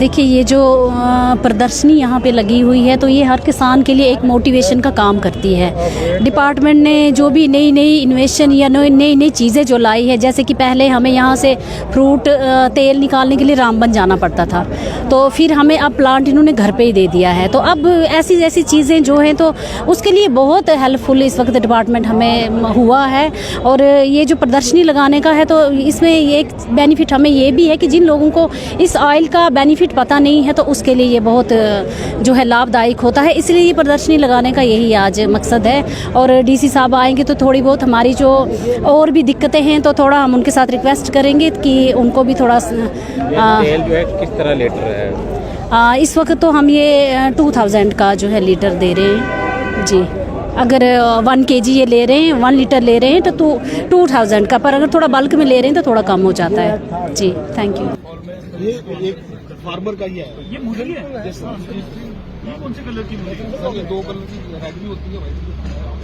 देखिए ये जो प्रदर्शनी यहाँ पे लगी हुई है तो ये हर किसान के लिए एक मोटिवेशन का काम करती है। डिपार्टमेंट ने जो भी नई नई इन्वेशन या नई नई चीज़ें जो लाई है, जैसे कि पहले हमें यहाँ से फ्रूट तेल निकालने के लिए रामबन जाना पड़ता था, तो फिर हमें अब प्लांट इन्होंने घर पे ही दे दिया है। तो अब ऐसी ऐसी चीज़ें जो हैं तो उसके लिए बहुत हेल्पफुल इस वक्त डिपार्टमेंट हमें हुआ है। और ये जो प्रदर्शनी लगाने का है तो इसमें एक बेनिफिट हमें ये भी है कि जिन लोगों को इस ऑयल का बेनिफिट पता नहीं है तो उसके लिए ये बहुत जो है लाभदायक होता है। इसलिए ये प्रदर्शनी लगाने का यही आज मकसद है। और डीसी साहब आएंगे तो थोड़ी बहुत हमारी जो और भी दिक्कतें हैं तो थोड़ा हम उनके साथ रिक्वेस्ट करेंगे कि उनको भी थोड़ा तेल जो है किस तरह लीटर है? इस वक्त तो हम ये 2000 का जो है लीटर दे रहे हैं जी। अगर 1 kg ये ले रहे हैं, 1 लीटर ले रहे हैं तो 2000 का, पर अगर थोड़ा बल्क में ले रहे हैं तो थोड़ा कम हो जाता है जी। Thank you. ये एक फार्मर का ही है। ये मूली है? ये कौन से कलर की मूली है? ये 2 कलर की रेड भी होती है, व्हाइट भी।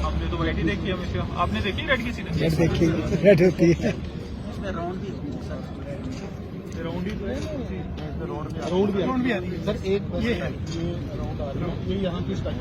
आपने तो व्हाइट ही देखी है हमेशा। आपने देखी रेड की सीधे? रेड देखी, रेड होती है। इसमें राउंड भी होती है सर। राउंड ही तो है ना? राउंड भी आती है सर। एक ये राउंड आ रही है, ये यहाँ की स्टाइल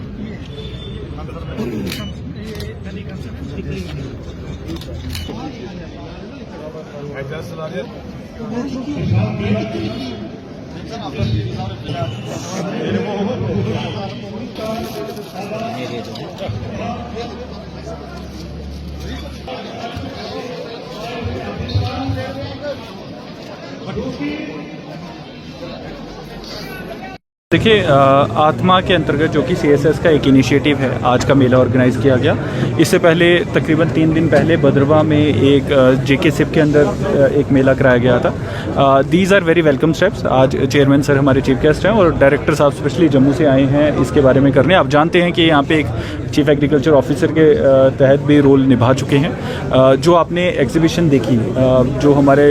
देखिए, आत्मा के अंतर्गत जो कि CSS का एक इनिशिएटिव है, आज का मेला ऑर्गेनाइज किया गया। इससे पहले तकरीबन 3 दिन पहले बदरवा में एक JK सिप के अंदर एक मेला कराया गया था। These are very welcome steps. आज चेयरमैन सर हमारे चीफ गेस्ट हैं और डायरेक्टर साहब स्पेशली जम्मू से आए हैं इसके बारे में करने। आप जानते हैं कि यहाँ पे एक चीफ एग्रीकल्चर ऑफिसर के तहत भी रोल निभा चुके हैं। जो आपने एग्जीबिशन देखी, जो हमारे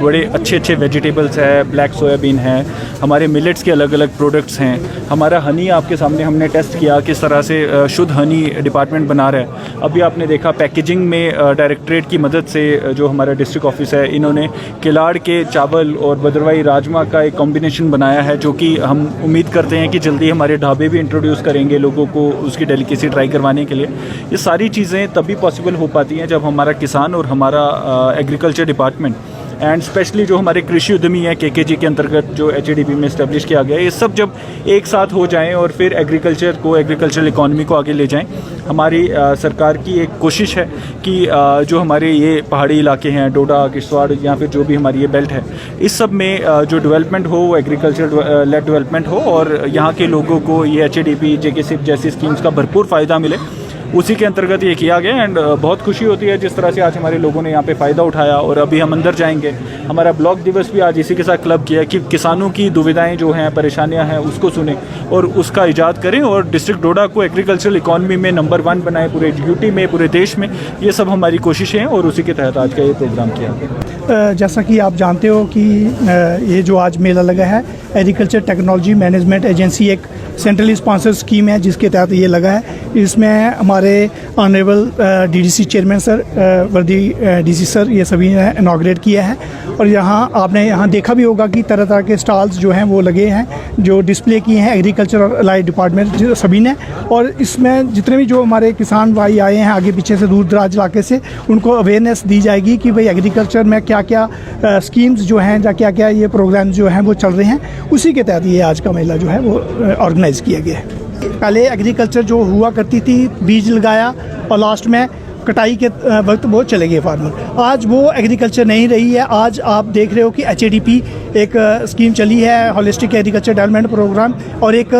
बड़े अच्छे अच्छे वेजिटेबल्स है, ब्लैक सोयाबीन है, हमारे मिलेट्स के अलग अलग प्रोडक्ट्स हैं, हमारा हनी आपके सामने हमने टेस्ट किया किस तरह से शुद्ध हनी डिपार्टमेंट बना रहा है। अभी आपने देखा पैकेजिंग में डायरेक्टरेट की मदद से जो हमारा डिस्ट्रिक्ट ऑफिस है, इन्होंने किलाड़ के चावल और भद्रवाही राजमा का एक कॉम्बिनेशन बनाया है, जो कि हम उम्मीद करते हैं कि जल्दी हमारे ढाबे भी इंट्रोड्यूस करेंगे लोगों को उसकी डेलिकेसी ट्राई करवाने के लिए। ये सारी चीज़ें तभी पॉसिबल हो पाती हैं जब हमारा किसान और हमारा एग्रीकल्चर डिपार्टमेंट एंड स्पेशली जो हमारे कृषि उद्यमी हैं KKG के अंतर्गत जो HADP में इस्टेब्लिश किया गया है, ये सब जब एक साथ हो जाएं और फिर एग्रीकल्चरल इकॉनमी को आगे ले जाएं। हमारी सरकार की एक कोशिश है कि जो हमारे ये पहाड़ी इलाके हैं, डोडा, किश्तवाड़ या फिर जो भी हमारी ये बेल्ट है, इस सब में जो डेवलपमेंट हो वो एग्रीकल्चर लेड डेवलपमेंट हो और यहाँ के लोगों को ये HADP JK सिप जैसी स्कीम्स का भरपूर फ़ायदा मिले। उसी के अंतर्गत ये किया गया एंड बहुत खुशी होती है जिस तरह से आज हमारे लोगों ने यहाँ पे फ़ायदा उठाया। और अभी हम अंदर जाएंगे, हमारा ब्लॉक दिवस भी आज इसी के साथ क्लब किया कि किसानों की दुविधाएं जो हैं, परेशानियां हैं, उसको सुने और उसका इजाद करें और डिस्ट्रिक्ट डोडा को एग्रीकल्चरल इकॉनमी में नंबर 1 बनाए पूरे यूटी में, पूरे देश में। ये सब हमारी कोशिशें हैं और उसी के तहत आज का ये प्रोग्राम किया। जैसा कि आप जानते हो कि ये जो आज मेला लगा है, एग्रीकल्चर टेक्नोलॉजी मैनेजमेंट एजेंसी एक सेंट्रली स्पॉन्सर्ड स्कीम है जिसके तहत ये लगा है। इसमें हमारे ऑनरेबल DDC चेयरमैन सर, वर्दी DC सर, ये सभी ने इनॉग्रेट किया है। और आपने यहाँ देखा भी होगा कि तरह तरह के स्टॉल्स जो हैं वो लगे हैं, जो डिस्प्ले किए हैं एग्रीकल्चर और अलाइड डिपार्टमेंट सभी ने। और इसमें जितने भी जो हमारे किसान भाई आए हैं आगे पीछे से, दूर दराज इलाके से, उनको अवेयरनेस दी जाएगी कि भाई एग्रीकल्चर में क्या क्या स्कीम्स जो हैं या क्या क्या ये प्रोग्राम जो हैं वो चल रहे हैं। उसी के तहत ये आज का मेला जो है वो ऑर्गेनाइज किया गया है। पहले एग्रीकल्चर जो हुआ करती थी, बीज लगाया और लास्ट में कटाई के वक्त वो चले गए फार्मर। आज वो एग्रीकल्चर नहीं रही है। आज आप देख रहे हो कि HADP एक स्कीम चली है, होलिस्टिक एग्रीकल्चर डेवलपमेंट प्रोग्राम, और एक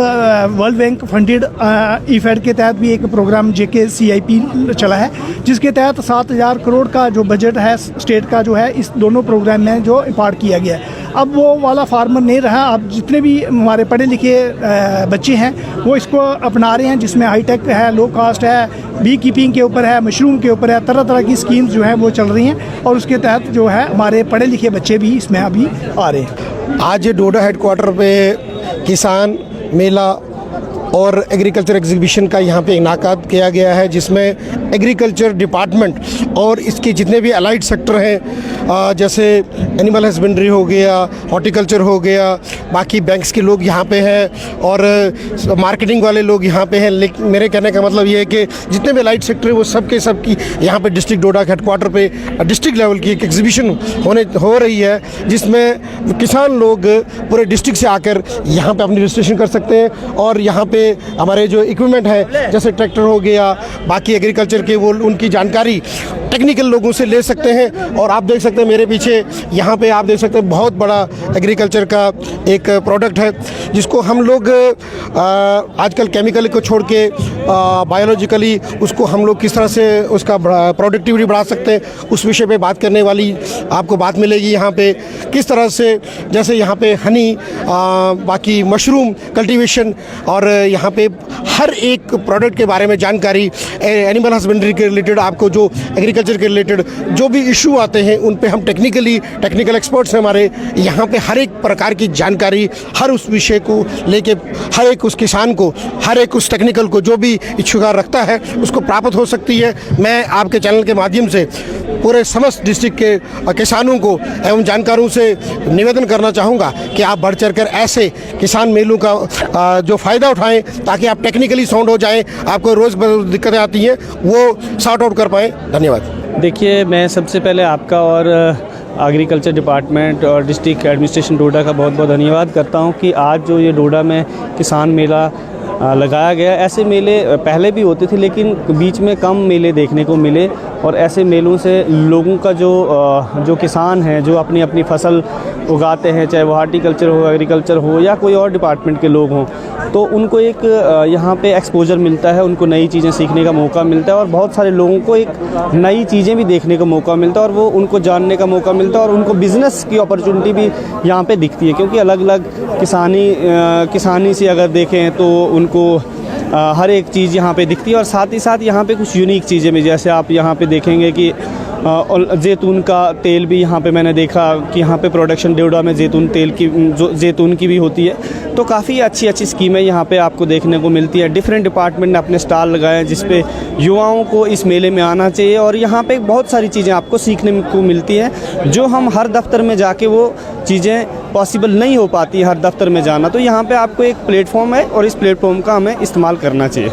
वर्ल्ड बैंक फंडेड IFAD के तहत भी एक प्रोग्राम JK CIP चला है, जिसके तहत 7000 करोड़ का जो बजट है स्टेट का जो है इस दोनों प्रोग्राम में जो इम्पार्ट किया गया है। अब वो वाला फार्मर नहीं रहा। अब जितने भी हमारे पढ़े लिखे बच्चे हैं वो इसको अपना रहे हैं, जिसमें हाईटेक है, लो कास्ट है, बी कीपिंग के ऊपर है, मशरूम के ऊपर है, तरह तरह की स्कीम्स जो है वो चल रही हैं और उसके तहत जो है हमारे पढ़े लिखे बच्चे भी इसमें अभी आ रहे हैं। आज डोडा हेडक्वार्टर पे किसान मेला और एग्रीकल्चर एग्जीबिशन का यहाँ पे इनाकाद किया गया है, जिसमें एग्रीकल्चर डिपार्टमेंट और इसके जितने भी अलाइड सेक्टर हैं, जैसे एनिमल हस्बेंड्री हो गया, हॉर्टिकल्चर हो गया, बाकी बैंक्स के लोग यहाँ पे हैं और मार्केटिंग वाले लोग यहाँ पे हैं। लेकिन मेरे कहने का मतलब ये है कि जितने भी लाइट सेक्टर है वो सब की यहाँ पे डिस्ट्रिक्ट डोडा के हेडक्वार्टर पे डिस्ट्रिक्ट लेवल की एक एग्जीबिशन हो रही है, जिसमें किसान लोग पूरे डिस्ट्रिक्ट से आकर यहाँ पे अपनी रजिस्ट्रेशन कर सकते हैं और यहाँ पे हमारे जो इक्विपमेंट है जैसे ट्रैक्टर हो गया, बाकी एग्रीकल्चर के वो उनकी जानकारी टेक्निकल लोगों से ले सकते हैं। और आप देख सकते हैं मेरे पीछे यहाँ पे आप देख सकते हैं बहुत बड़ा एग्रीकल्चर का एक प्रोडक्ट है, जिसको हम लोग आजकल केमिकल को छोड़ के बायोलॉजिकली उसको हम लोग किस तरह से उसका प्रोडक्टिविटी बढ़ा सकते हैं, उस विषय पे बात करने वाली आपको बात मिलेगी यहाँ पे। किस तरह से जैसे यहाँ पे हनी, बाकी मशरूम कल्टीवेशन और यहाँ पे हर एक प्रोडक्ट के बारे में जानकारी, एनिमल हस्बेंड्री के रिलेटेड आपको जो एग्रीकल्चर के रिलेटेड जो भी इशू आते हैं उन पे हम टेक्निकल एक्सपर्ट्स हैं हमारे यहाँ पे। हर एक प्रकार की जानकारी हर उस विषय को लेके हर एक उस किसान को, हर एक उस टेक्निकल को जो भी इच्छुक रखता है उसको प्राप्त हो सकती है। मैं आपके चैनल के माध्यम से पूरे समस्त डिस्ट्रिक्ट के किसानों को एवं जानकारों से निवेदन करना चाहूँगा कि आप बढ़ चढ़ कर ऐसे किसान मेलों का जो फ़ायदा उठाएं ताकि आप टेक्निकली साउंड हो जाएं, आपको रोज़ दिक्कतें आती हैं वो सॉर्ट आउट कर पाएँ। धन्यवाद। देखिए, मैं सबसे पहले आपका और एग्रीकल्चर डिपार्टमेंट और डिस्ट्रिक्ट एडमिनिस्ट्रेशन डोडा का बहुत बहुत धन्यवाद करता हूं कि आज जो ये डोडा में किसान मेला लगाया गया। ऐसे मेले पहले भी होते थे लेकिन बीच में कम मेले देखने को मिले और ऐसे मेलों से लोगों का जो किसान हैं जो अपनी अपनी फसल उगाते हैं, चाहे वो हार्टिकल्चर हो, एग्रीकल्चर हो या कोई और डिपार्टमेंट के लोग हों, तो उनको एक यहाँ पे एक्सपोजर मिलता है, उनको नई चीज़ें सीखने का मौका मिलता है और बहुत सारे लोगों को एक नई चीज़ें भी देखने का मौका मिलता है और वो उनको जानने का मौका मिलता है और उनको बिज़नेस की अपॉर्चुनिटी भी यहाँ पे दिखती है। क्योंकि अलग अलग किसानी से अगर देखें तो उनको हर एक चीज़ यहाँ पे दिखती है और साथ ही साथ यहाँ पे कुछ यूनिक चीज़ें भी, जैसे आप यहाँ पे देखेंगे कि और जैतून का तेल भी यहाँ पे मैंने देखा कि यहाँ पे प्रोडक्शन डोडा में जैतून तेल की जो जैतून की भी होती है। तो काफ़ी अच्छी अच्छी स्कीमें यहाँ पे आपको देखने को मिलती है। डिफरेंट डिपार्टमेंट ने अपने स्टॉल लगाए हैं जिस पे युवाओं को इस मेले में आना चाहिए और यहाँ पे बहुत सारी चीज़ें आपको सीखने को मिलती हैं जो हम हर दफ्तर में जाके वो चीज़ें पॉसिबल नहीं हो पाती हर दफ्तर में जाना। तो यहाँ पर आपको एक प्लेटफॉर्म है और इस प्लेटफॉर्म का हमें इस्तेमाल करना चाहिए।